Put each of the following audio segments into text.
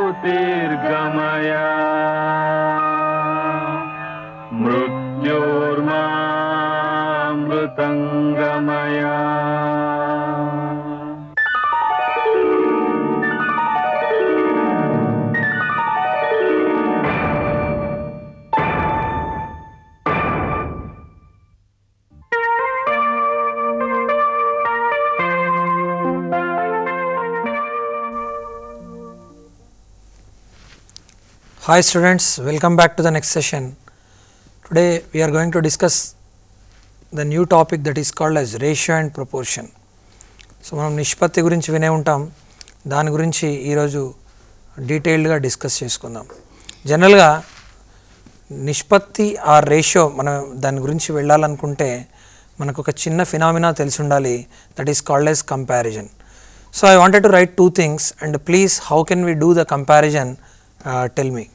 ज्योतिर्गमया मृत्योर्मामृतंगमया Hi students, welcome back to the next session. Today we are going to discuss the new topic that is called as ratio and proportion. So మనం నిష్పత్తి గురించి వినే ఉంటాం, దాని గురించి ఈరోజు డీటెయిల్డ్గా డిస్కస్ చేసుకుందాం. జనరల్గా నిష్పత్తి ఆర్ రేషియో మనం దాని గురించి వెళ్ళాలనుకుంటే మనకు ఒక చిన్న ఫినామినా తెలిసి ఉండాలి, that is called as comparison. So I wanted to write two things and please how can we do the comparison, tell me.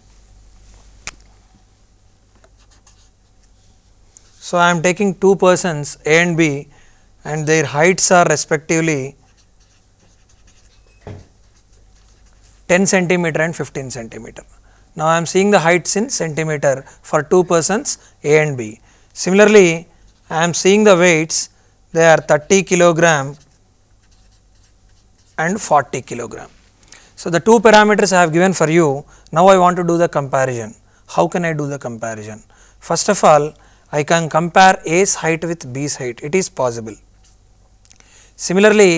So I am taking two persons A and B and their heights are respectively 10 centimeter and 15 centimeter. Now I am seeing the heights in centimeter for two persons A and B. Similarly, I am seeing the weights, they are 30 kilogram and 40 kilogram. So the two parameters I have given for you. Now I want to do the comparison. How can I do the comparison? First of all, I can compare A's height with B's height. It is possible. Similarly,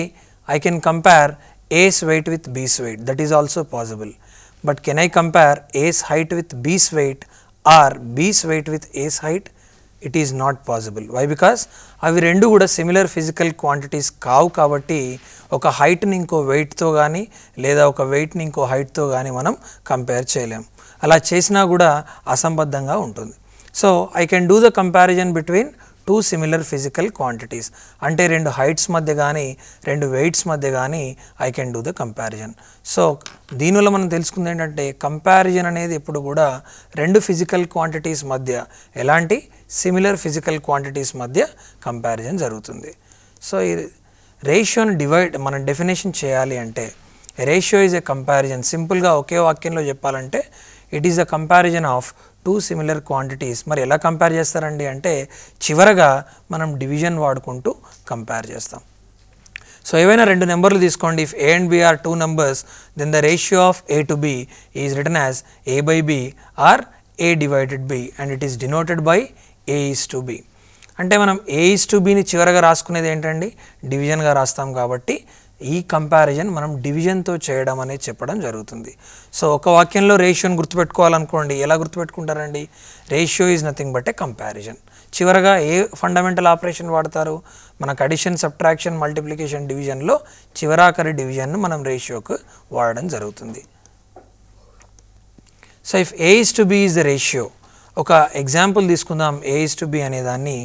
I can compare A's weight with B's weight. That is also possible. But can I compare A's height with B's weight or B's weight with A's height? It is not possible. Why? Because అవి రెండు కూడా similar physical quantities కావు కాబట్టి ఒక హైట్ని ఇంకో వెయిట్తో కానీ లేదా ఒక వెయిట్ని ఇంకో హైట్తో కానీ మనం కంపేర్ చేయలేం. అలా చేసినా కూడా అసంబద్ధంగా ఉంటుంది. So I can do the comparison between two similar physical quantities, అంటే రెండు హైట్స్ మధ్య కానీ రెండు వెయిట్స్ మధ్య కానీ I can do the comparison. So దీనివల్ల మనం తెలుసుకుంది ఏంటంటే కంపారిజన్ అనేది ఎప్పుడు కూడా రెండు ఫిజికల్ క్వాంటిటీస్ మధ్య, ఎలాంటి సిమిలర్ ఫిజికల్ క్వాంటిటీస్ మధ్య కంపారిజన్ జరుగుతుంది. సో ఈ రేషియోని మనం డెఫినేషన్ చేయాలి అంటే రేషియో ఈజ్ ఎ కంపారిజన్. సింపుల్గా ఒకే వాక్యంలో చెప్పాలంటే it is a comparison of two similar quantities. మరి ఎలా కంపేర్ చేస్తారండి అంటే చివరగా మనం డివిజన్ వాడుకుంటూ కంపేర్ చేస్తాం. సో ఏవైనా రెండు నెంబర్లు తీసుకోండి, if A and B are two numbers, then the ratio of A to B is written as A by B or A divided B and it is denoted by A is to B. అంటే మనం A is to Bని చివరగా రాసుకునేది ఏంటండి, డివిజన్గా రాస్తాం కాబట్టి ఈ comparison మనం డివిజన్తో చేయడం అనేది చెప్పడం జరుగుతుంది. సో ఒక వాక్యంలో రేషియోని గుర్తుపెట్టుకోవాలనుకోండి, ఎలా గుర్తుపెట్టుకుంటారండి, ratio is nothing but a comparison. చివరగా ఏ ఫండమెంటల్ ఆపరేషన్ వాడతారు, మనకు అడిషన్, సబ్ట్రాక్షన్, మల్టిప్లికేషన్, డివిజన్లో చివరాఖరి డివిజన్ను మనం రేషియోకు వాడడం జరుగుతుంది. So if A is to B is the ratio, ఒక ఎగ్జాంపుల్ తీసుకుందాం. A is to B అనే దాన్ని,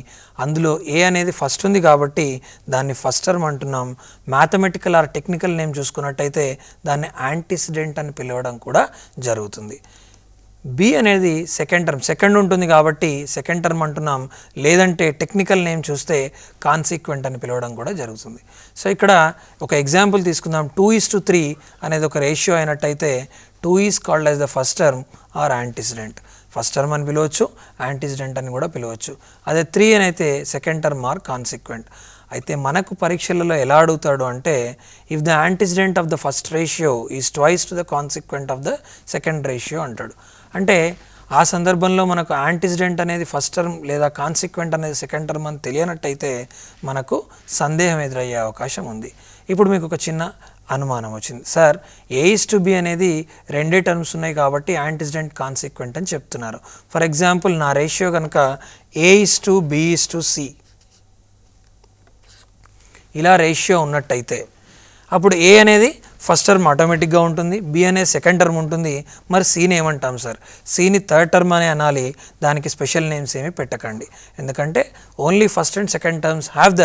అందులో A అనేది ఫస్ట్ ఉంది కాబట్టి దాన్ని ఫస్ట్ టర్మ్ అంటున్నాం. మ్యాథమెటికల్ ఆర్ టెక్నికల్ నేమ్ చూసుకున్నట్టయితే దాన్ని యాంటిసిడెంట్ అని పిలవడం కూడా జరుగుతుంది. B అనేది సెకండ్ టర్మ్, సెకండ్ ఉంటుంది కాబట్టి సెకండ్ టర్మ్ అంటున్నాం. లేదంటే టెక్నికల్ నేమ్ చూస్తే కాన్సిక్వెంట్ అని పిలవడం కూడా జరుగుతుంది. సో ఇక్కడ ఒక ఎగ్జాంపుల్ తీసుకుందాం. 2:3 అనేది ఒక రేషియో అయినట్టయితే 2 is called as the first term are antecedent. First term అని పిలవచ్చు, యాంటిసిడెంట్ అని కూడా పిలవచ్చు. అదే 3 అని అయితే సెకండ్ టర్మ్ ఆర్ కాన్సిక్వెంట్. అయితే మనకు పరీక్షలలో ఎలా అడుగుతాడు అంటే if the antecedent of the first ratio is twice to the consequent of the second ratio అంటాడు. అంటే ఆ సందర్భంలో మనకు యాంటిసిడెంట్ అనేది ఫస్ట్ టర్మ్ లేదా కాన్సిక్వెంట్ అనేది సెకండ్ టర్మ్ అని తెలియనట్టయితే మనకు సందేహం ఎదురయ్యే అవకాశం ఉంది. ఇప్పుడు మీకు ఒక చిన్న అనుమానం వచ్చింది, sir A is to B అనేది రెండే టర్మ్స్ ఉన్నాయి కాబట్టి యాంటిసిడెంట్ కాన్సిక్వెంట్ అని చెప్తున్నారు. ఫర్ ఎగ్జాంపుల్ నా రేషియో కనుక A is to B is to C ఇలా రేషియో ఉన్నట్టయితే అప్పుడు A అనేది ఫస్ట్ టర్మ్ ఆటోమేటిక్గా ఉంటుంది, B అనేది సెకండ్ టర్మ్ ఉంటుంది. మరి Cని ఏమంటాం సార్, Cని థర్డ్ టర్మ్ అనే అనాలి. దానికి స్పెషల్ నేమ్స్ ఏమి పెట్టకండి, ఎందుకంటే only first and second terms have the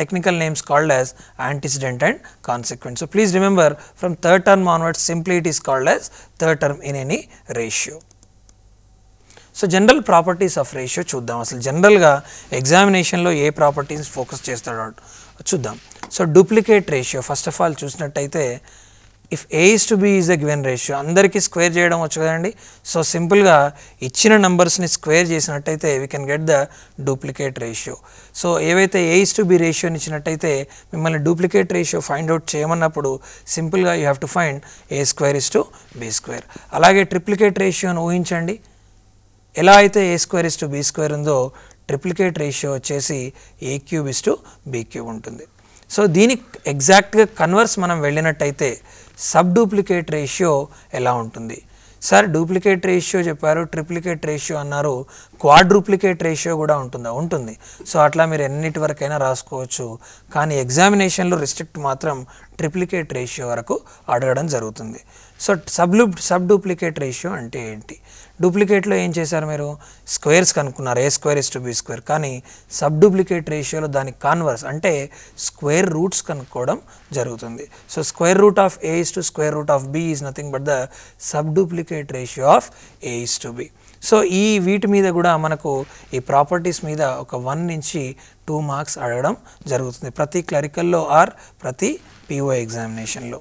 technical names called as antecedent and consequent. So please remember, from third term onwards simply it is called as third term in any ratio. So general properties of ratio చూద్దాం. అసలు జనరల్గా ఎగ్జామినేషన్లో ఏ properties focus చేస్తాడో చూద్దాం. So duplicate ratio first of all చూసినట్టయితే if A is to B is a given ratio, అందరికీ square చేయడం వచ్చు కదండి. సో సింపుల్గా ఇచ్చిన నెంబర్స్ని స్క్వేర్ చేసినట్టయితే we can get the duplicate ratio. So ఏవైతే A is to B రేషియోని ఇచ్చినట్టయితే మిమ్మల్ని డూప్లికేట్ రేషియో ఫైండ్ అవుట్ చేయమన్నప్పుడు సింపుల్గా you have to find A square is to B square. అలాగే ట్రిప్లికేట్ రేషియోని ఊహించండి. ఎలా అయితే A square is to B square ఉందో ట్రిప్లికేట్ రేషియో వచ్చేసి A cube is to B cube ఉంటుంది. సో దీనికి ఎగ్జాక్ట్గా కన్వర్స్ మనం వెళ్ళినట్టయితే సబ్ డూప్లికేట్ రేషియో ఎలా ఉంటుంది? సార్ డూప్లికేట్ రేషియో చెప్పారు, ట్రిప్లికేట్ రేషియో అన్నారు, క్వాడ్రూప్లికేట్ రేషియో కూడా ఉంటుందా? ఉంటుంది. సో అట్లా మీరు ఎన్నిటి వరకైనా రాసుకోవచ్చు, కానీ ఎగ్జామినేషన్లో రిస్ట్రిక్ట్ మాత్రం ట్రిప్లికేట్ రేషియో వరకు అడగడం జరుగుతుంది. సో సబ్ డూప్లికేట్ రేషియో అంటే ఏంటి? డూప్లికేట్లో ఏం చేశారు మీరు? స్క్వేర్స్ కనుక్కున్నారు, A square is to B square. కానీ సబ్ డూప్లికేట్ రేషియోలో దానికి కాన్వర్స్ అంటే స్క్వేర్ రూట్స్ కనుక్కోవడం జరుగుతుంది. So square root of A is to square root of B is nothing but the sub duplicate ratio of A is to B. So ఈ వీటి మీద కూడా మనకు ఈ ప్రాపర్టీస్ మీద ఒక 1 నుంచి 2 మార్క్స్ అడగడం జరుగుతుంది ప్రతి క్లరికల్లో ఆర్ ప్రతి PO ఎగ్జామినేషన్లో.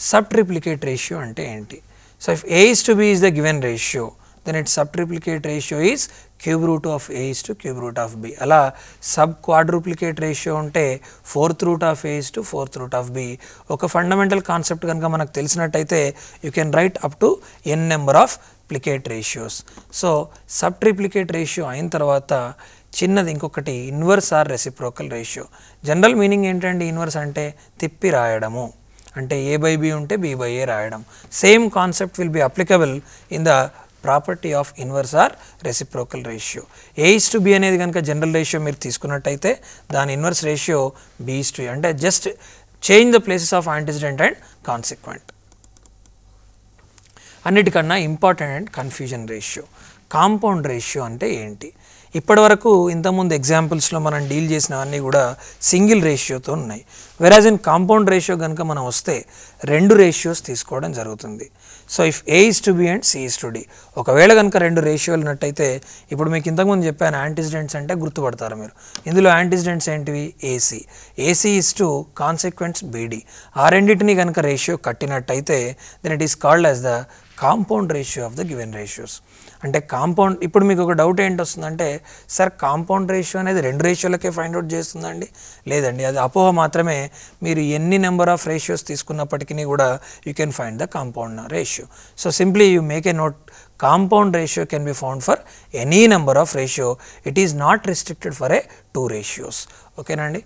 సబ్ ట్రిప్లికేట్ రేషియో అంటే ఏంటి? So if A is to B is the given ratio, then its sub triplicate ratio is cube root of A is to cube root of B. అలా sub క్వాడ్రూప్లికేట్ ratio ఉంటే 4th root of A is to 4th root of B. ఒక fundamental concept కనుక మనకు తెలిసినట్టయితే you can write up to n number of plicate ratios. So sub triplicate ratio అయిన తర్వాత చిన్నది ఇంకొకటి inverse or reciprocal ratio. General meaning ఏంటంటే inverse అంటే తిప్పి రాయడము, అంటే A by B ఉంటే B by A రాయడం. Same concept will be applicable in the property of inverse or reciprocal ratio. A is to B అనేది కనుక జనరల్ రేషియో మీరు తీసుకున్నట్టయితే దాని inverse ratio B is to A, అంటే just change the places of antecedent and consequent. అన్నిటికన్నా important and confusion ratio. Compound ratio అంటే ఏంటి? ఇప్పటి వరకు ఇంతకుముందు ఎగ్జాంపుల్స్లో మనం డీల్ చేసినవన్నీ కూడా సింగిల్ రేషియోతో ఉన్నాయి. వెరాజ్ ఇన్ కాంపౌండ్ రేషియో కనుక మనం వస్తే 2 రేషియోస్ తీసుకోవడం జరుగుతుంది. So if A is to B and C is to D, ఒకవేళ కనుక 2 రేషియోలు ఉన్నట్టయితే ఇప్పుడు మీకు ఇంతకుముందు చెప్పాను యాంటిసిడెంట్స్ అంటే గుర్తుపడతారు మీరు. ఇందులో యాంటిసిడెంట్స్ ఏంటివి? AC is to కాన్సిక్వెంట్స్ BD. ఆ రెండింటిని కనుక రేషియో కట్టినట్టయితే then it is called as the compound ratio of the given ratios. అంటే కాంపౌండ్, ఇప్పుడు మీకు ఒక డౌట్ ఏంటి వస్తుందంటే సార్ కాంపౌండ్ రేషియో అనేది 2 రేషియోలకే ఫైండ్ అవుట్ చేస్తుందండి? లేదండి, అది అపోహ మాత్రమే. మీరు ఎన్ని నెంబర్ ఆఫ్ రేషియోస్ తీసుకున్నప్పటికీ కూడా you can find the compound ratio. So simply you make a note, compound ratio can be found for any number of ratio. It is not restricted for a 2 ratios. ఓకేనండి,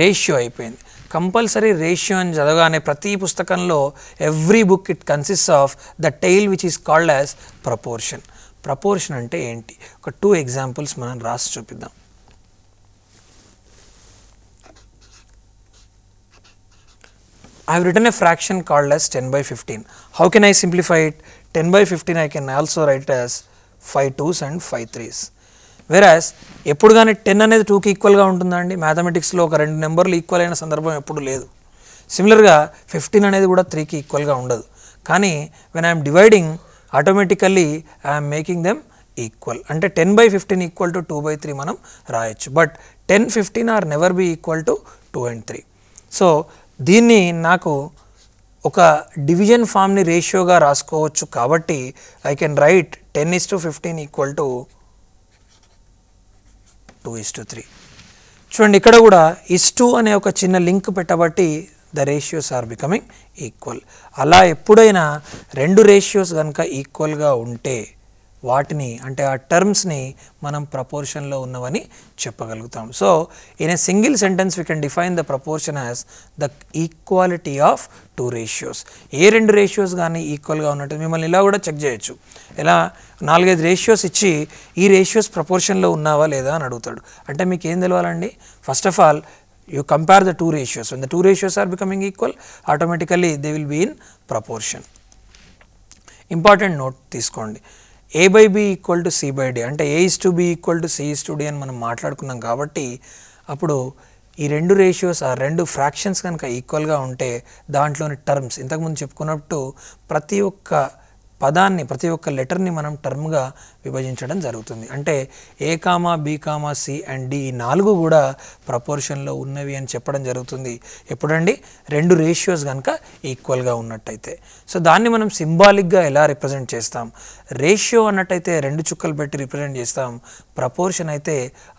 ratio అయిపోయింది. Compulsory ratio అని చదవగానే ప్రతి పుస్తకంలో every book it consist of the tile which is called as proportion. Proportion అంటే ఏంటి? ఒక 2 examples మనం రాసి చూపిద్దాం. I have written a fraction called as 10 by 15. How can I simplify it? 10 by 15 I can also write it as 5 2s and 5 3s. వెరాస్ ఎప్పుడు కానీ 10 అనేది 2కి ఈక్వల్గా ఉంటుందా అండి? మ్యాథమెటిక్స్లో ఒక 2 నెంబర్లు ఈక్వల్ అయిన సందర్భం ఎప్పుడు లేదు. సిమిలర్గా 15 అనేది కూడా 3కి ఈక్వల్గా ఉండదు. కానీ when I'm dividing automatically I'm making them equal. అంటే 10 by 15 ఈక్వల్ టు 2 by 3 మనం రాయొచ్చు. But 10 15 are never be equal to 2 and 3. So దీన్ని నాకు ఒక డివిజన్ ఫామ్ని రేషియోగా రాసుకోవచ్చు. కాబట్టి I can write 10:15 equal to 2:3. చూడండి, ఇక్కడ కూడా is2 అనే ఒక చిన్న లింక్ పెట్టబట్టి the ratios are becoming equal. అలా ఎప్పుడైనా 2 రేషియోస్ కనుక ఈక్వల్గా ఉంటే వాటిని, అంటే ఆ టర్మ్స్ని మనం ప్రపోర్షన్లో ఉన్నవని చెప్పగలుగుతాం. So in a single sentence we can define the proportion as the equality of 2 ratios. A 2 ratios కానీ ఈక్వల్గా ఉన్నట్టు మిమ్మల్ని ఇలా కూడా చెక్ చేయొచ్చు. ఎలా 4-5 రేషియోస్ ఇచ్చి ఈ రేషియోస్ ప్రపోర్షన్లో ఉన్నావా లేదా అని అడుగుతాడు. అంటే మీకు ఏం తెలవాలండి? First of all you compare the 2 ratios. When the 2 ratios are becoming equal, automatically they will be in proportion. Important note తీసుకోండి, A by B equal to C by D, అంటే A is to B equal to C is to D అని మనం మాట్లాడుకున్నాం. కాబట్టి అప్పుడు ఈ 2 ratios ఆ 2 fractions కనుక ఈక్వల్గా ఉంటే దాంట్లోని టర్మ్స్ ఇంతకుముందు చెప్పుకున్నట్టు ప్రతి ఒక్క పదాన్ని ప్రతి ఒక్క లెటర్ని మనం టర్మ్గా విభజించడం జరుగుతుంది. అంటే A comma B comma C and D 4 కూడా ప్రపోర్షన్లో ఉన్నవి అని చెప్పడం జరుగుతుంది. ఎప్పుడండి రెండు రేషియోస్ కనుక ఈక్వల్గా ఉన్నట్టయితే. సో దాన్ని మనం సింబాలిక్గా ఎలా రిప్రజెంట్ చేస్తాం? రేషియో అన్నట్టయితే 2 చుక్కలు పెట్టి రిప్రజెంట్ చేస్తాం. ప్రపోర్షన్ అయితే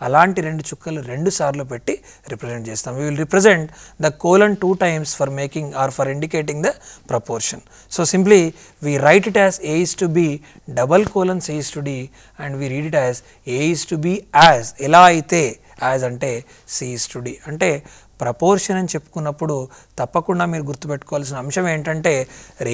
అలాంటి 2 చుక్కలు 2 సార్లు పెట్టి రిప్రజెంట్ చేస్తాం. We will represent the colon 2 times for making or for indicating the proportion. So simply we write it as A is to B double colon C is to D and we read it as A is to B as ఎలా అయితే as అంటే C is to D. అంటే proportion అని చెప్పుకున్నప్పుడు తప్పకుండా మీరు గుర్తుపెట్టుకోవాల్సిన అంశం ఏంటంటే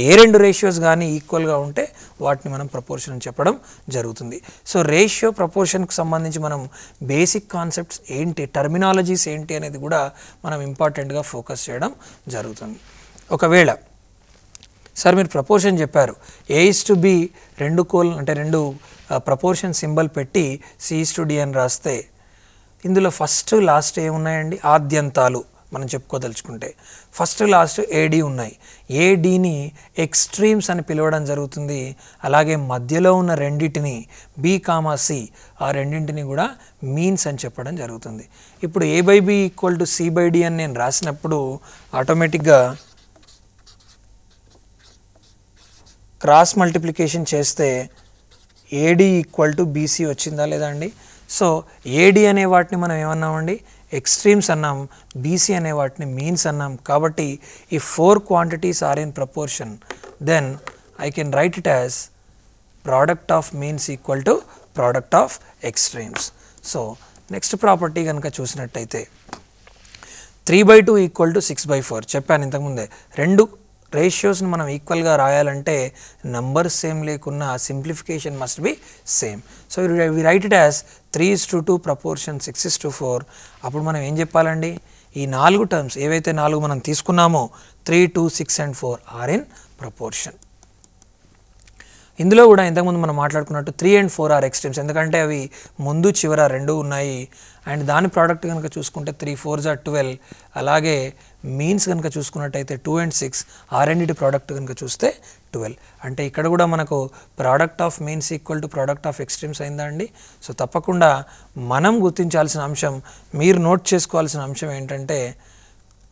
ఏ 2 రేషియోస్ కానీ ఈక్వల్గా ఉంటే వాటిని మనం ప్రపోర్షన్ అని చెప్పడం జరుగుతుంది. సో రేషియో ప్రపోర్షన్కి సంబంధించి మనం బేసిక్ కాన్సెప్ట్స్ ఏంటి, టర్మినాలజీస్ ఏంటి అనేది కూడా మనం ఇంపార్టెంట్గా ఫోకస్ చేయడం జరుగుతుంది. ఒకవేళ సార్ మీరు ప్రపోర్షన్ చెప్పారు, ఏ ఇస్ టు బి 2 కోలన్ అంటే 2 ప్రపోర్షన్ సింబల్ పెట్టి సి ఇస్ టు డి అని రాస్తే ఇందులో ఫస్ట్ లాస్ట్ ఏమున్నాయండి? ఆద్యంతాలు మనం చెప్పుకోదలుచుకుంటే ఫస్ట్ లాస్ట్ ఏడి ఉన్నాయి. ఏడిని ఎక్స్ట్రీమ్స్ అని పిలవడం జరుగుతుంది. అలాగే మధ్యలో ఉన్న రెండింటిని బి కామా సి ఆ రెండింటిని కూడా మీన్స్ అని చెప్పడం జరుగుతుంది. ఇప్పుడు A by B equal to C by D అని నేను రాసినప్పుడు ఆటోమేటిక్గా క్రాస్ మల్టిప్లికేషన్ చేస్తే ఏడి ఈక్వల్ టు బీసీ వచ్చిందా లేదా అండి? సో ఏడి అనే వాటిని మనం ఏమన్నామండి? ఎక్స్ట్రీమ్స్ అన్నాం. బీసీ అనే వాటిని మీన్స్ అన్నాం. కాబట్టి ఈ 4 quantities are in proportion, then I can write it as product of means equal to product of extremes. So next property కనుక చూసినట్టయితే 3/2 ఈక్వల్ టు 6/4 చెప్పాను ఇంతకుముందే. 2 రేషియోస్ని మనం ఈక్వల్గా రాయాలంటే నంబర్స్ సేమ్ లేకున్నా simplification must be same. So we write it as 3:2 proportion 6:4. అప్పుడు మనం ఏం చెప్పాలండి? ఈ 4 టర్మ్స్ ఏవైతే 4 మనం తీసుకున్నామో 3, 2, 6 and 4 ఆర్ ఇన్ ప్రపోర్షన్. ఇందులో కూడా ఇంతకుముందు మనం మాట్లాడుకున్నట్టు 3 and 4 ఆర్ ఎక్స్ట్రీమ్స్, ఎందుకంటే అవి ముందు చివర 2 ఉన్నాయి. అండ్ దాని ప్రోడక్ట్ కనుక చూసుకుంటే 3 4s are 12. అలాగే మీన్స్ కనుక చూసుకున్నట్టయితే 2 and 6 ఆ రెండింటి ప్రోడక్ట్ కనుక చూస్తే 12. అంటే ఇక్కడ కూడా మనకు product of means equal to product of extremes అయిందా అండి? సో తప్పకుండా మనం గుర్తించాల్సిన అంశం, మీరు నోట్ చేసుకోవాల్సిన అంశం ఏంటంటే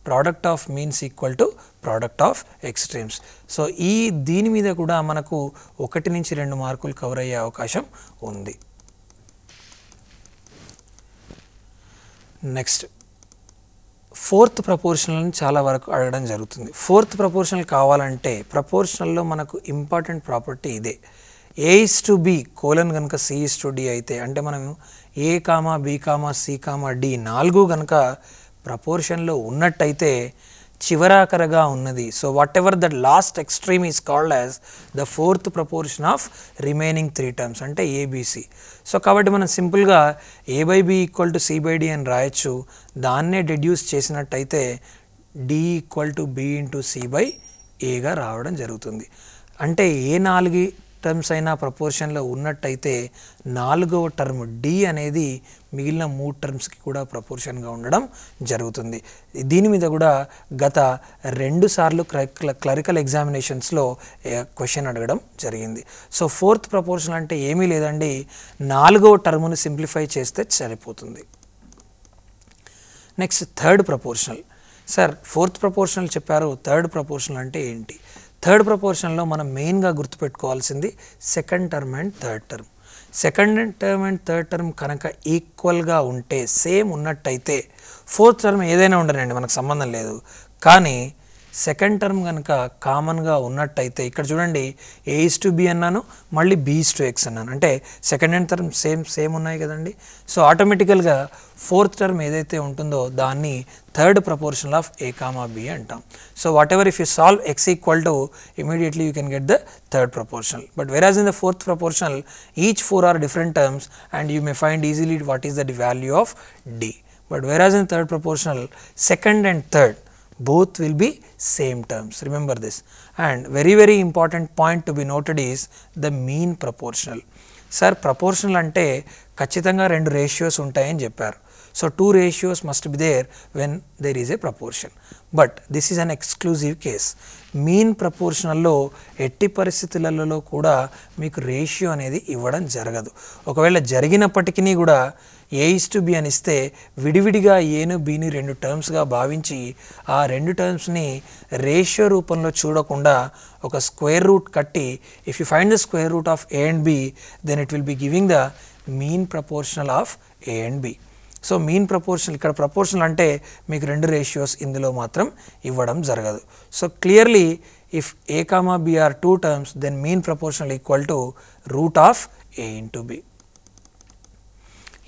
product of means equal to product of extremes. So దీని మీద కూడా మనకు 1 నుంచి 2 మార్కులు కవర్ అయ్యే అవకాశం ఉంది. నెక్స్ట్ 4th ప్రపోర్షనల్ని చాలా వరకు అడగడం జరుగుతుంది. 4th ప్రపోర్షనల్ కావాలంటే ప్రపోర్షనల్లో మనకు ఇంపార్టెంట్ ప్రాపర్టీ ఇదే. A is to B colon కనుక సి ఇస్ టు డి అయితే, అంటే మనం A comma B comma C comma D 4 కనుక ప్రపోర్షన్లో ఉన్నట్టయితే చివరాఖరగా ఉన్నది. So whatever that last extreme is called as the 4th proportion of remaining 3 terms అంటే ఏబిసి. సో కాబట్టి మనం సింపుల్గా A by B equal to C by D అని రాయొచ్చు. దాన్నే డెడ్యూస్ చేసినట్టయితే D equal to B into C by ఏగా రావడం జరుగుతుంది. అంటే ఏ 4 టర్మ్స్ అయినా ప్రపోర్షన్లో ఉన్నట్టయితే 4వ టర్మ్ డి అనేది మిగిలిన 3 టర్మ్స్కి కూడా ప్రపోర్షన్గా ఉండడం జరుగుతుంది. దీని మీద కూడా గత 2 సార్లు క్లరికల్ ఎగ్జామినేషన్స్లో క్వశ్చన్ అడగడం జరిగింది. సో 4th ప్రపోర్షన్ అంటే ఏమీ లేదండి, 4వ టర్మ్ని సింప్లిఫై చేస్తే సరిపోతుంది. Next 3rd proportional. Sir 4th proportional చెప్పారు, 3rd ప్రపోర్షనల్ అంటే ఏంటి? 3rd ప్రపోర్షన్లో మనం మెయిన్గా గుర్తుపెట్టుకోవాల్సింది 2nd term and 3rd term. 2nd term and 3rd term కనుక ఈక్వల్గా ఉంటే, సేమ్ ఉన్నట్టయితే 4th టర్మ్ ఏదైనా ఉండనండి, మనకు సంబంధం లేదు. కానీ 2nd టర్మ్ కనుక కామన్గా ఉన్నట్టయితే, ఇక్కడ చూడండి ఏ ఇస్ టు బి అన్నాను, మళ్ళీ బి ఇస్ టు ఎక్స్ అన్నాను, అంటే 2nd అండ్ టర్మ్ సేమ్ ఉన్నాయి కదండి. సో ఆటోమేటికల్గా 4th టర్మ్ ఏదైతే ఉంటుందో దాన్ని 3rd proportional of A comma B అంటాం. So whatever if you solve X equal to immediately you can get the 3rd proportional. But whereas in the 4th proportional each 4 are different terms and you may find easily what is the value of D. But whereas in 3rd proportional, 2nd and 3rd both will be same terms. Remember this. And very important point to be noted is the mean proportional. Sir, proportional ante ఖచ్చితంగా 2 ratios ఉంటాయని చెప్పారు. So 2 ratios must be there when there is a proportion. But this is an exclusive case. Mean ప్రపోర్షనల్లో ఎట్టి పరిస్థితులలో కూడా మీకు ratio అనేది ఇవ్వడం జరగదు. ఒకవేళ జరిగినప్పటికీ కూడా A:B అని ఇస్తే విడివిడిగా ఏను బీని 2 టర్మ్స్గా భావించి ఆ 2 టర్మ్స్ని రేషియో రూపంలో చూడకుండా ఒక స్క్వేర్ రూట్ కట్టి if you find the square root of A and B then it will be giving the mean proportional of A and B. So mean proportional ఇక్కడ ప్రపోర్షనల్ అంటే మీకు 2 రేషియోస్ ఇందులో మాత్రం ఇవ్వడం జరగదు. So clearly if A, B are 2 terms then mean proportional equal to root of A into B.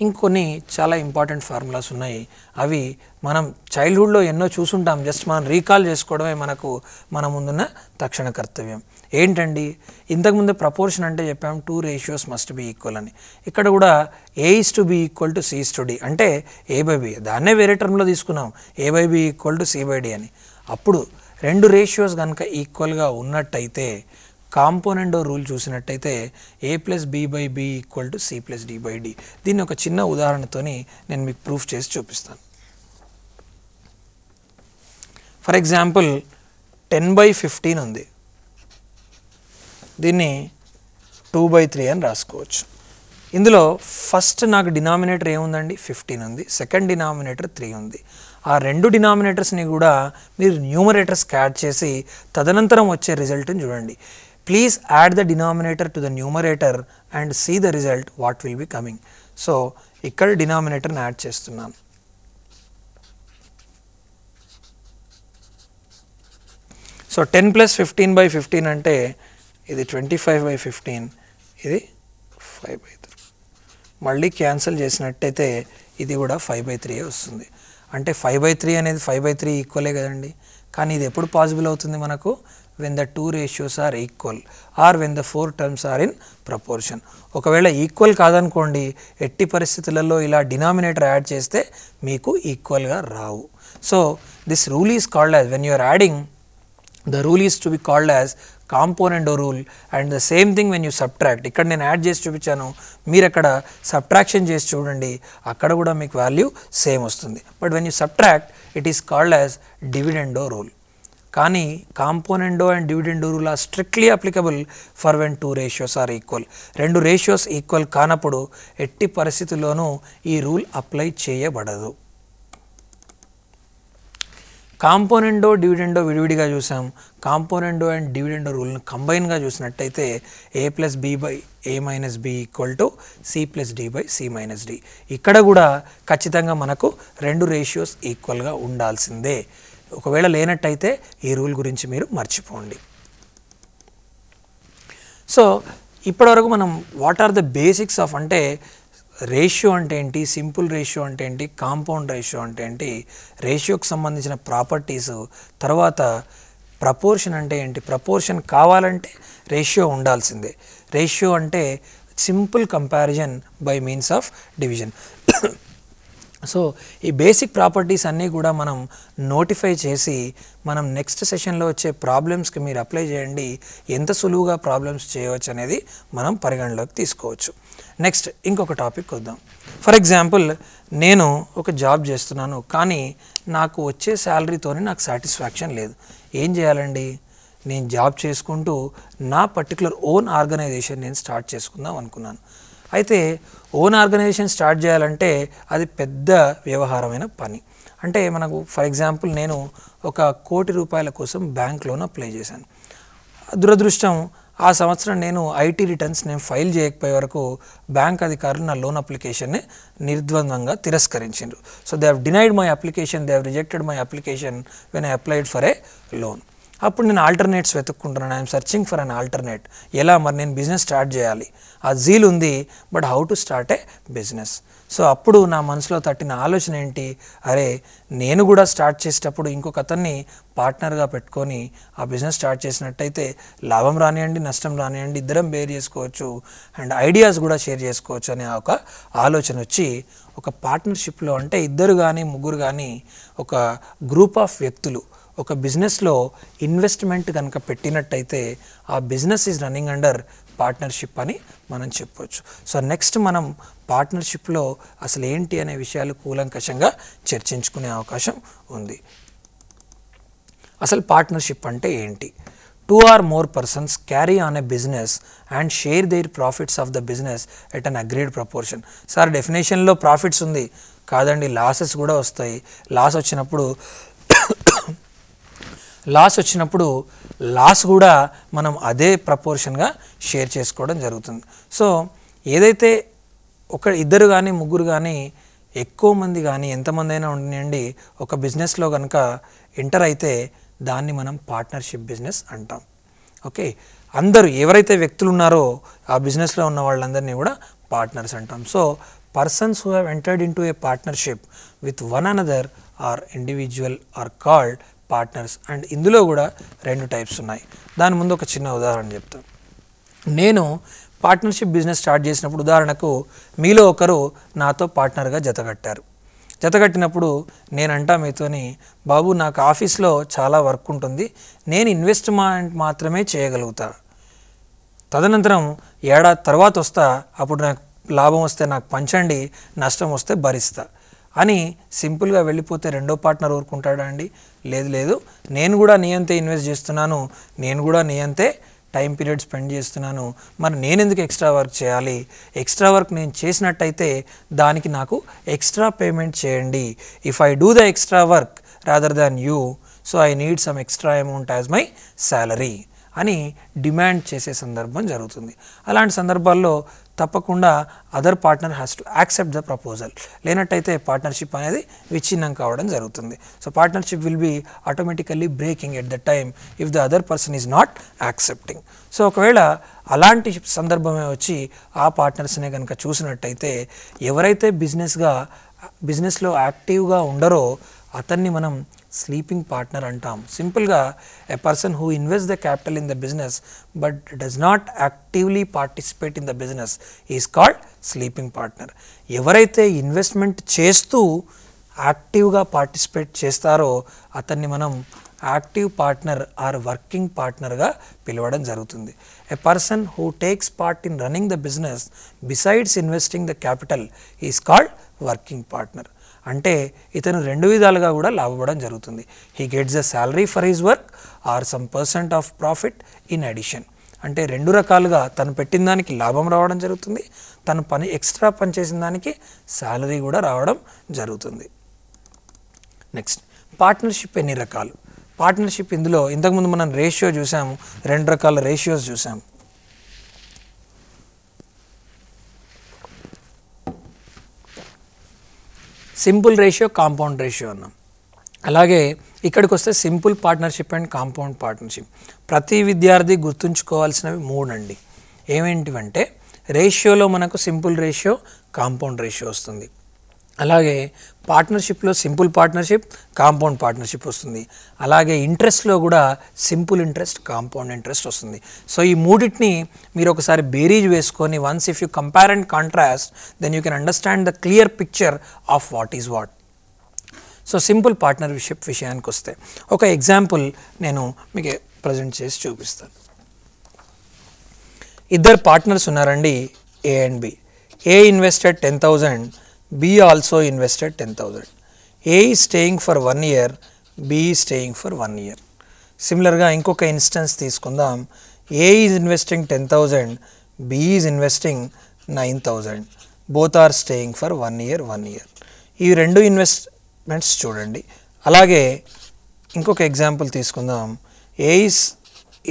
ఇంకొన్ని చాలా important formulas ఉన్నాయి. అవి మనం చైల్డ్హుడ్లో ఎన్నో చూసుంటాం. జస్ట్ మనం రీకాల్ చేసుకోవడమే మన ముందున్న తక్షణ కర్తవ్యం. ఏంటండి, ఇంతకుముందు ప్రపోర్షన్ అంటే చెప్పాము 2 ratios must be equal అని. ఇక్కడ కూడా A:B ఈక్వల్ టు C:D అంటే A/B, దాన్నే వేరే టర్మ్లో తీసుకున్నాం A/B ఈక్వల్ టు C/D అని. అప్పుడు 2 రేషియోస్ కనుక ఈక్వల్గా ఉన్నట్టయితే కాంపోనెంటో రూల్ చూసినట్టయితే A+B/B ఈక్వల్ టు C+D/D. దీన్ని ఒక చిన్న ఉదాహరణతోని నేను మీకు ప్రూఫ్ చేసి చూపిస్తాను. ఫర్ ఎగ్జాంపుల్ 10/15 ఉంది, దీన్ని 2/3 అని రాసుకోవచ్చు. ఇందులో ఫస్ట్ నాకు డినామినేటర్ ఏముందండి 15 ఉంది, సెకండ్ డినామినేటర్ 3 ఉంది. ఆ 2 డినామినేటర్స్ని కూడా మీరు న్యూమరేటర్స్కి యాడ్ చేసి తదనంతరం వచ్చే రిజల్ట్ని చూడండి. Please add the denominator to the numerator and see the result what will be coming. So ఇక్కడ డినామినేటర్ని యాడ్ చేస్తున్నాను. సో 10 + 15/15 అంటే ఇది 25/15, ఇది 5/3. మళ్ళీ క్యాన్సిల్ చేసినట్టయితే ఇది కూడా 5/3 వస్తుంది. అంటే 5/3 అనేది 5/3 ఈక్వలే కదండి. కానీ ఇది ఎప్పుడు పాసిబుల్ అవుతుంది మనకు when the 2 ratios are equal or when the 4 terms are in proportion. ఒకవేళ ఈక్వల్ కాదనుకోండి, ఎట్టి పరిస్థితులలో ఇలా డినామినేటర్ యాడ్ చేస్తే మీకు ఈక్వల్గా రావు. So this rule is called as, when you are adding the rule is to be called as componendo rule, and the same thing when you subtract. ఇక్కడ నేను యాడ్ చేసి చూపించాను, మీరు అక్కడ సబ్ట్రాక్షన్ చేసి చూడండి, అక్కడ కూడా మీకు వాల్యూ సేమ్ వస్తుంది. But when you subtract it is called as dividendo rule. కానీ componendo and dividendo rule are strictly applicable for when 2 ratios are equal. 2 ratios equal కానప్పుడు ఎట్టి పరిస్థితుల్లోనూ ఈ రూల్ అప్లై చేయబడదు. కాంపోనెండో డివిడెండో విడివిడిగా చూసాం, కాంపోనెండో అండ్ డివిడెండో రూల్ని కంబైన్గా చూసినట్టయితే A+B/A-B ఈక్వల్ టు C+D/C-D. ఇక్కడ కూడా ఖచ్చితంగా మనకు 2 రేషియోస్ ఈక్వల్గా ఉండాల్సిందే. ఒకవేళ లేనట్టయితే ఈ రూల్ గురించి మీరు మర్చిపోండి. సో ఇప్పటివరకు మనం what are the basics of, అంటే రేషియో అంటే ఏంటి, సింపుల్ రేషియో అంటే ఏంటి, కాంపౌండ్ రేషియో అంటే ఏంటి, రేషియోకి సంబంధించిన ప్రాపర్టీస్, తర్వాత ప్రపోర్షన్ అంటే ఏంటి, ప్రపోర్షన్ కావాలంటే రేషియో ఉండాల్సిందే. రేషియో అంటే simple comparison by means of division. So ఈ బేసిక్ ప్రాపర్టీస్ అన్నీ కూడా మనం నోటిఫై చేసి మనం నెక్స్ట్ సెషన్లో వచ్చే ప్రాబ్లమ్స్కి మీరు అప్లై చేయండి. ఎంత సులువుగా ప్రాబ్లమ్స్ చేయవచ్చు అనేది మనం పరిగణలోకి తీసుకోవచ్చు. నెక్స్ట్ ఇంకొక టాపిక్ వద్దాం. ఫర్ ఎగ్జాంపుల్ నేను ఒక జాబ్ చేస్తున్నాను, కానీ నాకు వచ్చే శాలరీతోనే నాకు సాటిస్ఫాక్షన్ లేదు. ఏం చేయాలండి? నేను జాబ్ చేసుకుంటూ నా పర్టికులర్ ఓన్ ఆర్గనైజేషన్ నేను స్టార్ట్ చేసుకుందాం అనుకున్నాను. అయితే ఓన్ ఆర్గనైజేషన్ స్టార్ట్ చేయాలంటే అది పెద్ద వ్యవహారమైన పని. అంటే మనకు ఫర్ ఎగ్జాంపుల్ నేను ఒక ₹1 కోటి కోసం బ్యాంక్ లోన్ అప్లై చేశాను. దురదృష్టం ఆ సంవత్సరం నేను ఐటీ రిటర్న్స్ నేను ఫైల్ చేయకపోయే వరకు బ్యాంక్ అధికారులు నా లోన్ అప్లికేషన్ని నిర్ద్వందంగా తిరస్కరించారు. So they have denied my application, they have rejected my application when I applied for a loan. అప్పుడు నేను ఆల్టర్నేట్స్ వెతుక్కుంటున్నాను. I'm searching for an alternate. ఎలా మరి నేను బిజినెస్ స్టార్ట్ చేయాలి, ఆ జీల్ ఉంది, but how to start a business. So అప్పుడు నా మనసులో తట్టిన ఆలోచన ఏంటి, అరే నేను కూడా స్టార్ట్ చేసేటప్పుడు ఇంకొక అతన్ని పార్ట్నర్గా పెట్టుకొని ఆ బిజినెస్ స్టార్ట్ చేసినట్టయితే లాభం రానియండి నష్టం రానియండి ఇద్దరం బేర్ చేసుకోవచ్చు అండ్ ఐడియాస్ కూడా షేర్ చేసుకోవచ్చు అనే ఒక ఆలోచన వచ్చి ఒక పార్ట్నర్షిప్లో, అంటే ఇద్దరు కానీ ముగ్గురు కానీ ఒక గ్రూప్ ఆఫ్ వ్యక్తులు ఒక బిజినెస్లో ఇన్వెస్ట్మెంట్ కనుక పెట్టినట్టయితే ఆ business is running under partnership అని మనం చెప్పొచ్చు. సో నెక్స్ట్ మనం పార్ట్నర్షిప్లో అసలు ఏంటి అనే విషయాలు కూలంకషంగా చర్చించుకునే అవకాశం ఉంది. అసలు పార్ట్నర్షిప్ అంటే ఏంటి? 2 or more persons carry on a business and share their profits of the business at an agreed proportion. Sir డెఫినేషన్లో ప్రాఫిట్స్ ఉంది కాదండి, లాసెస్ కూడా వస్తాయి. లాస్ వచ్చినప్పుడు లాస్ కూడా మనం అదే ప్రపోర్షన్గా షేర్ చేసుకోవడం జరుగుతుంది. సో ఏదైతే ఇద్దరు కానీ ముగ్గురు కానీ ఎక్కువ మంది కానీ ఎంతమంది అయినా ఉండండి ఒక బిజినెస్లో కనుక ఎంటర్ అయితే దాన్ని మనం పార్ట్నర్షిప్ బిజినెస్ అంటాం. ఓకే, అందరూ ఎవరైతే వ్యక్తులు ఉన్నారో ఆ బిజినెస్లో ఉన్న వాళ్ళందరినీ కూడా పార్ట్నర్స్ అంటాం. So persons who have entered in to a partnership with one another are individual are called partners. And ఇందులో కూడా 2 టైప్స్ ఉన్నాయి. దాని ముందు ఒక చిన్న ఉదాహరణ చెప్తాను. నేను పార్ట్నర్షిప్ బిజినెస్ స్టార్ట్ చేసినప్పుడు ఉదాహరణకు మీలో ఒకరు నాతో పార్ట్నర్గా జతకట్టినప్పుడు నేనంటా మీతోని, బాబు నాకు ఆఫీస్లో చాలా వర్క్ ఉంటుంది, నేను ఇన్వెస్ట్మెంట్ మాత్రమే చేయగలుగుతా, తదనంతరం ఏడాది తర్వాత వస్తా, అప్పుడు నాకు లాభం వస్తే నాకు పంచండి, నష్టం వస్తే భరిస్తా అని సింపుల్గా వెళ్ళిపోతే రెండో పార్ట్నర్ ఊరుకుంటాడా అండి? లేదు, నేను కూడా నీ అంతే ఇన్వెస్ట్ చేస్తున్నాను, నేను కూడా నీ అంతే టైం పీరియడ్ స్పెండ్ చేస్తున్నాను, మరి నేను ఎందుకు ఎక్స్ట్రా వర్క్ చేయాలి? ఎక్స్ట్రా వర్క్ నేను చేసినట్టయితే దానికి నాకు ఎక్స్ట్రా పేమెంట్ చేయండి. If I do the extra work rather than you, so I need some extra amount as my salary అని డిమాండ్ చేసే సందర్భం జరుగుతుంది. అలాంటి సందర్భాల్లో తప్పకుండా other partner has to accept the proposal. లేనట్టయితే పార్ట్నర్షిప్ అనేది విచ్ఛిన్నం కావడం జరుగుతుంది. So partnership will be automatically breaking at the time if the other person is not accepting. So ఒకవేళ అలాంటి సందర్భమే వచ్చి ఆ పార్ట్నర్స్నే కనుక చూసినట్టయితే ఎవరైతే బిజినెస్లో యాక్టివ్గా ఉండరో అతన్ని మనం స్లీపింగ్ పార్ట్నర్ అంటాం. సింపుల్గా a person who invest the capital in the business but does not actively participate in the business is called sleeping partner. ఎవరైతే ఇన్వెస్ట్మెంట్ చేస్తూ యాక్టివ్గా పార్టిసిపేట్ చేస్తారో అతన్ని మనం యాక్టివ్ పార్ట్నర్ ఆర్ వర్కింగ్ పార్ట్నర్గా పిలవడం జరుగుతుంది. A person who takes part in running the business besides investing the capital is called working partner. అంటే ఇతను 2 విధాలుగా కూడా లాభపడడం జరుగుతుంది. He gets the salary for his work or some % of profit in addition. అంటే 2 రకాలుగా తను పెట్టిన దానికి లాభం రావడం జరుగుతుంది, తను ఎక్స్ట్రా పని చేసిన దానికి శాలరీ కూడా రావడం జరుగుతుంది. నెక్స్ట్, పార్ట్నర్షిప్ ఎన్ని రకాలు? పార్ట్నర్షిప్ ఇందులో ఇంతకుముందు మనం రేషియో చూసాము, 2 రకాల రేషియోస్ చూసాము. సింపుల్ రేషియో, కాంపౌండ్ రేషియో అన్నాం. అలాగే ఇక్కడికి వస్తే simple partnership and compound partnership. ప్రతి విద్యార్థి గుర్తుంచుకోవాల్సినవి 3 అండి. ఏమేంటివంటే రేషియోలో మనకు సింపుల్ రేషియో, కాంపౌండ్ రేషియో వస్తుంది. అలాగే పార్ట్నర్షిప్లో సింపుల్ పార్ట్నర్షిప్, కాంపౌండ్ పార్ట్నర్షిప్ వస్తుంది. అలాగే ఇంట్రెస్ట్లో కూడా సింపుల్ ఇంట్రెస్ట్, కాంపౌండ్ ఇంట్రెస్ట్ వస్తుంది. సో ఈ మూడింటిని మీరు ఒకసారి బేరీజ్ వేసుకొని once if you compare and contrast then you can understand the clear picture of what is what. So simple partnership విషయానికి వస్తే ఒక ఎగ్జాంపుల్ నేను మీకు ప్రజెంట్ చేసి చూపిస్తాను. 2 పార్ట్నర్స్ ఉన్నారండి, A and B. A invested 10,000, B also invested 10,000. A is staying for 1 year, B is staying for 1 year. సిమిలర్గా ఇంకొక ఇన్స్టెన్స్ తీసుకుందాం. A is investing 10,000, B is investing 9,000. Both are staying for 1 year, 1 year. ఈ 2 investments చూడండి. అలాగే ఇంకొక example తీసుకుందాం. A is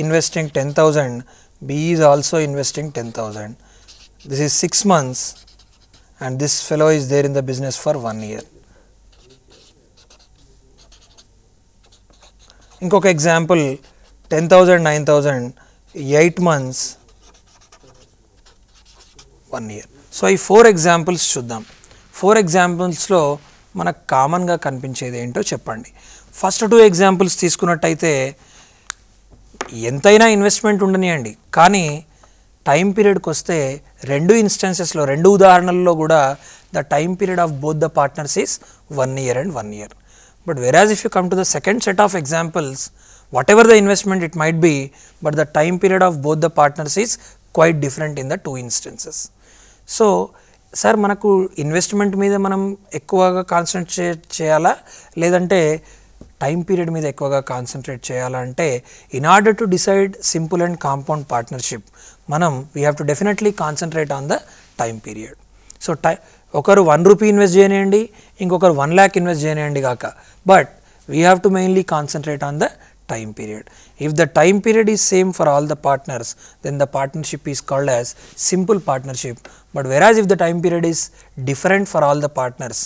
investing 10,000, B is also investing 10,000. This is 6 months. And this fellow is there in the business for 1 year. ఇంకొక example 10,000, 9,000, 8 months, 1 year. So ఈ 4 examples చూద్దాం. 4 ఎగ్జాంపుల్స్లో మనకు కామన్గా కనిపించేది ఏంటో చెప్పండి. ఫస్ట్ 2 ఎగ్జాంపుల్స్ తీసుకున్నట్టయితే ఎంతైనా ఇన్వెస్ట్మెంట్ ఉండనియండి, కానీ టైం పీరియడ్కి వస్తే 2 ఇన్స్టెన్సెస్లో 2 ఉదాహరణల్లో కూడా the time period of both the partners is 1 year and 1 year. But whereas if you come to the second set of examples, whatever the investment it might be, but the time period of both the partners is quite different in the two instances. So sir మనకు investment మీద మనం ఎక్కువగా concentrate చేయాలా లేదంటే time period మీద ఎక్కువగా concentrate చేయాలా అంటే in order to decide simple and compound partnership మనం we have to definitely concentrate on the time period. So ఒకరు 1 రూపీ ఇన్వెస్ట్ చేయనియండి, ఇంకొకరు 1 lakh ఇన్వెస్ట్ చేయనియండి కాక, but we have to mainly concentrate on the time period. If the time period is same for all the partners, then the partnership is called as simple partnership. But whereas if the time period is different for all the partners,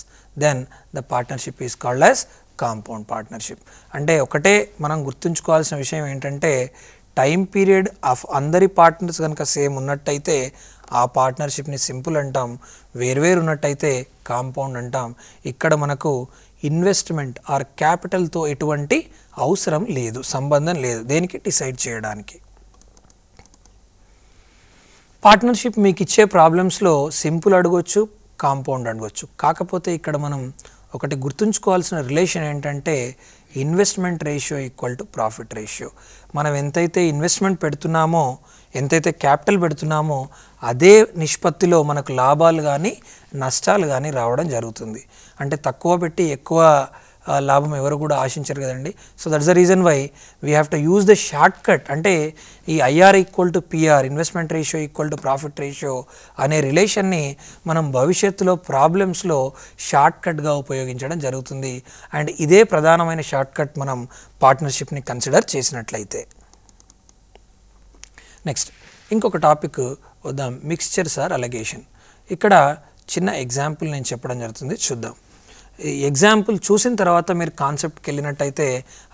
then the partnership is called as compound partnership. అంటే ఒకటే మనం గుర్తుంచుకోవాల్సిన విషయం ఏంటంటే time period of అందరి partners కనుక same ఉన్నట్టయితే ఆ పార్ట్నర్షిప్ని సింపుల్ అంటాం, వేర్వేరు ఉన్నట్టయితే కాంపౌండ్ అంటాం. ఇక్కడ మనకు ఇన్వెస్ట్మెంట్ ఆర్ క్యాపిటల్తో ఎటువంటి అవసరం లేదు, సంబంధం లేదు దేనికి డిసైడ్ చేయడానికి. పార్ట్నర్షిప్ మీకు ఇచ్చే ప్రాబ్లమ్స్లో సింపుల్ అడగొచ్చు, కాంపౌండ్ అడగొచ్చు. కాకపోతే ఇక్కడ మనం ఒకటి గుర్తుంచుకోవాల్సిన రిలేషన్ ఏంటంటే investment ratio equal to profit ratio. మనం ఎంతైతే ఇన్వెస్ట్మెంట్ పెడుతున్నామో, ఎంతైతే క్యాపిటల్ పెడుతున్నామో అదే నిష్పత్తిలో మనకు లాభాలు కానీ నష్టాలు కానీ రావడం జరుగుతుంది. అంటే తక్కువ పెట్టి ఎక్కువ లాభం ఎవరు కూడా ఆశించరు కదండి. So that's the reason why we have to use the short cut. అంటే ఈ IR equal to PR, investment ratio equal to profit ratio అనే రిలేషన్ని మనం భవిష్యత్తులో ప్రాబ్లమ్స్లో షార్ట్ కట్గా ఉపయోగించడం జరుగుతుంది. అండ్ ఇదే ప్రధానమైన షార్ట్ కట్ మనం పార్ట్నర్షిప్ని కన్సిడర్ చేసినట్లయితే. నెక్స్ట్ ఇంకొక టాపిక్ వద్దాం, మిక్స్చర్స్ ఆర్ అలగేషన్. ఇక్కడ చిన్న ఎగ్జాంపుల్ నేను చెప్పడం జరుగుతుంది, చూద్దాం. ఈ ఎగ్జాంపుల్ చూసిన తర్వాత మీరు కాన్సెప్ట్కి వెళ్ళినట్టయితే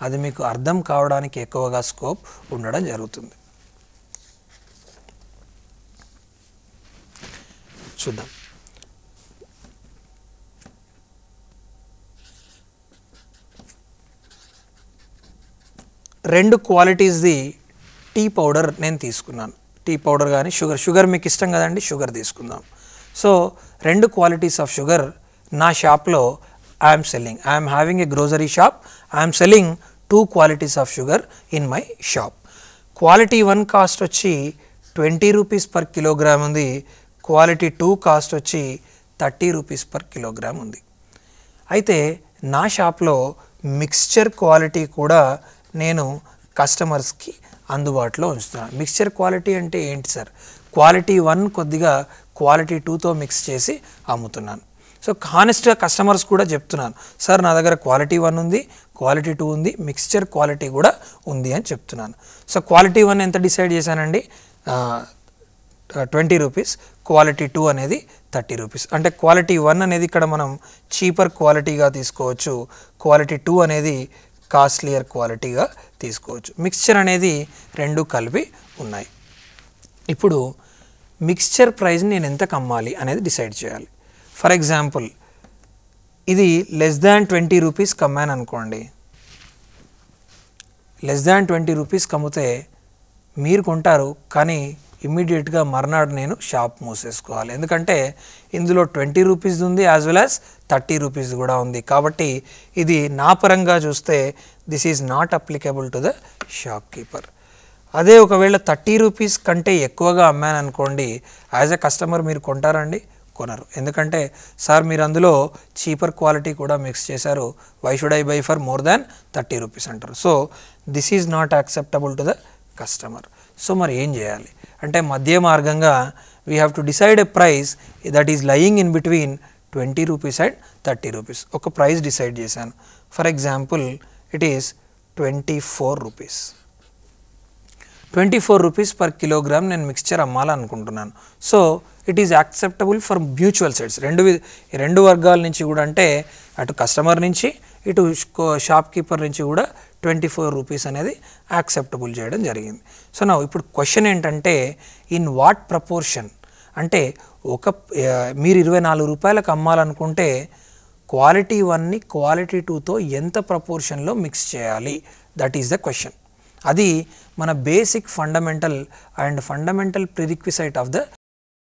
అది మీకు అర్థం కావడానికి ఎక్కువగా స్కోప్ ఉండడం జరుగుతుంది. చూద్దాం. రెండు క్వాలిటీస్ది టీ పౌడర్ నేను తీసుకున్నాను. టీ పౌడర్ కానీ షుగర్ మీకు ఇష్టం కదండి, షుగర్ తీసుకుందాం. సో రెండు క్వాలిటీస్ ఆఫ్ షుగర్ నా షాప్లో I'm selling. I'm having a grocery shop. I'm selling 2 qualities of sugar in my shop. Quality 1 cost వచ్చి 20 రూపీస్ పర్ కిలోగ్రామ్ ఉంది. క్వాలిటీ 2 కాస్ట్ వచ్చి 30 రూపీస్ పర్ కిలోగ్రామ్ ఉంది. అయితే నా షాప్లో మిక్స్చర్ క్వాలిటీ కూడా నేను కస్టమర్స్కి అందుబాటులో ఉంచుతున్నాను. మిక్స్చర్ క్వాలిటీ అంటే ఏంటి సార్? క్వాలిటీ 1 కొద్దిగా క్వాలిటీ 2తో మిక్స్ చేసి అమ్ముతున్నాను. సో హానెస్ట్గా కస్టమర్స్ కూడా చెప్తున్నాను, సార్ నా దగ్గర క్వాలిటీ 1 ఉంది, క్వాలిటీ 2 ఉంది, మిక్స్చర్ క్వాలిటీ కూడా ఉంది అని చెప్తున్నాను. సో క్వాలిటీ 1 ఎంత డిసైడ్ చేశానండి? 20 రూపీస్. క్వాలిటీ 2 అనేది 30 రూపీస్. అంటే క్వాలిటీ 1 అనేది ఇక్కడ మనం చీపర్ క్వాలిటీగా తీసుకోవచ్చు, క్వాలిటీ 2 అనేది కాస్ట్లియర్ క్వాలిటీగా తీసుకోవచ్చు. మిక్స్చర్ అనేది రెండు కలిపి ఉన్నాయి. ఇప్పుడు మిక్స్చర్ ప్రైస్ని నేను ఎంతకు అమ్మాలి అనేది డిసైడ్ చేయాలి. ఫర్ ఎగ్జాంపుల్ ఇది లెస్ దాన్ 20 రూపీస్కి అమ్మాను అనుకోండి. లెస్ దాన్ 20 రూపీస్కి అమ్మితే మీరు కొంటారు, కానీ ఇమ్మీడియట్గా మర్నాడు నేను షాప్ మూసేసుకోవాలి. ఎందుకంటే ఇందులో 20 రూపీస్ ఉంది యాజ్ వెల్ యాజ్ 30 రూపీస్ కూడా ఉంది. కాబట్టి ఇది నా పరంగా చూస్తే this is not applicable to the shop keeper. అదే ఒకవేళ 30 రూపీస్ కంటే ఎక్కువగా అమ్మాను అనుకోండి, యాజ్ ఎ కస్టమర్ మీరు కొంటారండి? కొనరు. ఎందుకంటే సార్ మీరు అందులో చీపర్ క్వాలిటీ కూడా మిక్స్ చేశారు, why should I buy for more than 30 rupees అంటారు. So this is not acceptable to the customer. So మరి ఏం చేయాలి అంటే మధ్య మార్గంగా we have to decide a price that is lying in between 20 rupees and 30 rupees. ఒక price decide చేశాను. For example it is 24 rupees. 24 rupees per kilogram నేను mixture అమ్మాలనుకుంటున్నాను. So it is acceptable for mutual sides. రెండు వర్గాల నుంచి కూడా, అంటే అటు కస్టమర్ నుంచి ఇటు షాప్ కీపర్ నుంచి కూడా 24 రూపీస్ అనేది యాక్సెప్టబుల్ చేయడం జరిగింది. సో నా ఇప్పుడు క్వశ్చన్ ఏంటంటే ఇన్ వాట్ ప్రపోర్షన్, అంటే మీరు 24 రూపాయలకు అమ్మాలనుకుంటే క్వాలిటీ 1ని క్వాలిటీ 2తో ఎంత ప్రపోర్షన్లో మిక్స్ చేయాలి, దట్ ఈస్ ద క్వశ్చన్. అది మన బేసిక్ ఫండమెంటల్ ప్రిరిక్విసైట్ ఆఫ్ ద